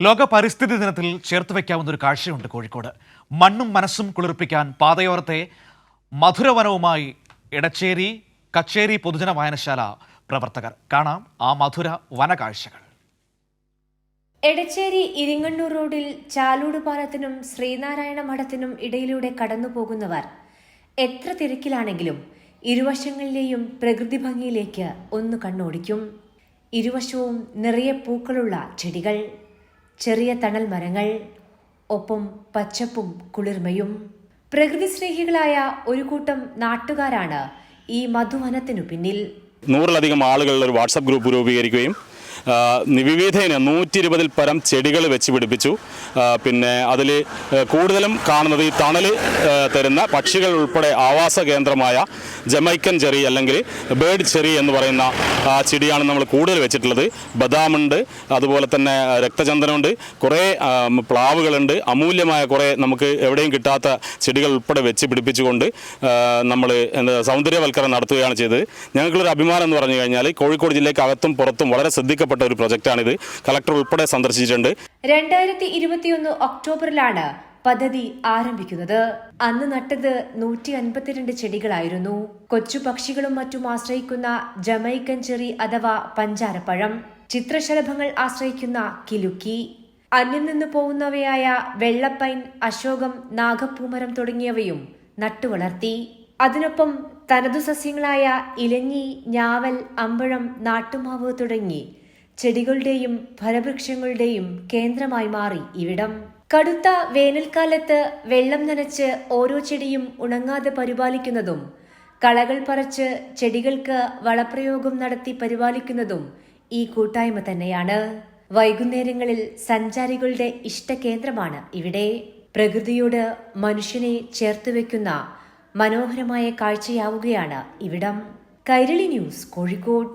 ലോക പരിസ്ഥിതി ദിനത്തിൽ ചേർത്ത് വയ്ക്കാവുന്ന ഒരു കാഴ്ചയുണ്ട് കോഴിക്കോട്. മണ്ണും മനസ്സും കുളിർപ്പിക്കാൻ പാതയോരത്തെ മധുരവനവുമായി എടച്ചേരി കച്ചേരി പൊതുജന വായനശാല പ്രവർത്തകർ. കാണാം ആ മധുര വന കാഴ്ചകൾ. എടച്ചേരി ഇരിങ്ങണ്ണൂർ റോഡിൽ ചാലൂട് പാലത്തിനും ശ്രീനാരായണ മഠത്തിനും ഇടയിലൂടെ കടന്നുപോകുന്നവർ എത്ര തിരക്കിലാണെങ്കിലും ഇരുവശങ്ങളിലെയും പ്രകൃതി ഭംഗിയിലേക്ക് ഒന്ന് കണ്ണോടിക്കും. ഇരുവശവും നിറയെ പൂക്കളുള്ള ചെടികൾ, ചെറിയ തണൽ മരങ്ങൾ, ഒപ്പം പച്ചപ്പും കുളിർമയും. പ്രകൃതി സ്നേഹികളായ ഒരു കൂട്ടം നാട്ടുകാരാണ് ഈ മധുവനത്തിനു പിന്നിൽ. 100-ലധികം ആളുകളുടെ ഒരു വാട്സപ്പ് ഗ്രൂപ്പ് രൂപീകരിക്കുകയും വിവിധേന 120-ൽ പരം ചെടികൾ വെച്ച് പിടിപ്പിച്ചു. പിന്നെ അതിൽ കൂടുതലും കാണുന്നത് ഈ തണൽ തരുന്ന പക്ഷികൾ ഉൾപ്പെടെ ആവാസ കേന്ദ്രമായ ജമൈക്കൻ ചെറി അല്ലെങ്കിൽ ബേർഡ് ചെറി എന്ന് പറയുന്ന ചെടിയാണ് നമ്മൾ കൂടുതൽ വെച്ചിട്ടുള്ളത്. ബദാമുണ്ട്, അതുപോലെ തന്നെ രക്തചന്ദനമുണ്ട്, കുറേ പ്ലാവുകളുണ്ട്, അമൂല്യമായ കുറേ നമുക്ക് എവിടെയും കിട്ടാത്ത ചെടികൾ ഉൾപ്പെടെ വെച്ച് പിടിപ്പിച്ചുകൊണ്ട് നമ്മൾ സൗന്ദര്യവൽക്കരണം നടത്തുകയാണ് ചെയ്തത്. ഞങ്ങൾക്കുള്ളൊരു അഭിമാനം എന്ന് പറഞ്ഞു കഴിഞ്ഞാൽ കോഴിക്കോട് ജില്ലയ്ക്ക് അകത്തും പുറത്തും വളരെ ശ്രദ്ധിക്കപ്പെട്ട ഒരു പ്രൊജക്റ്റാണിത്. കളക്ടർ ഉൾപ്പെടെ സന്ദർശിച്ചിട്ടുണ്ട്. 2021 ഒക്ടോബറിലാണ് പദ്ധതി ആരംഭിക്കുന്നത്. അന്ന് നട്ടത് 152 ചെടികളായിരുന്നു. കൊച്ചു പക്ഷികളും മറ്റും ആശ്രയിക്കുന്ന ജമൈക്കൻ ചെറി അഥവാ പഞ്ചാരപ്പഴം, ചിത്രശലഭങ്ങൾ ആശ്രയിക്കുന്ന കിലുക്കി, അന്യം നിന്ന് പോകുന്നവയായ വെള്ളപ്പൈൻ, അശോകം, നാഗപ്പൂമരം തുടങ്ങിയവയും നട്ടുവളർത്തി. അതിനൊപ്പം തനതു സസ്യങ്ങളായ ഇലഞ്ഞി, ഞാവൽ, അമ്പഴം, നാട്ടുമാവ് തുടങ്ങി ചെടികളുടെയും ഫലവൃക്ഷങ്ങളുടെയും കേന്ദ്രമായി മാറി ഇവിടം. കടുത്ത വേനൽക്കാലത്ത് വെള്ളം നനച്ച് ഓരോ ചെടിയും ഉണങ്ങാതെ പരിപാലിക്കുന്നതും, കളകൾ പറിച്ച് ചെടികൾക്ക് വളപ്രയോഗം നടത്തി പരിപാലിക്കുന്നതും ഈ കൂട്ടായ്മ തന്നെയാണ്. വൈകുന്നേരങ്ങളിൽ സഞ്ചാരികളുടെ ഇഷ്ടകേന്ദ്രമാണ് ഇവിടെ. പ്രകൃതിയോട് മനുഷ്യനെ ചേർത്തുവെക്കുന്ന മനോഹരമായ കാഴ്ചയാവുകയാണ് ഇവിടം. കൈരളി ന്യൂസ്, കോഴിക്കോട്.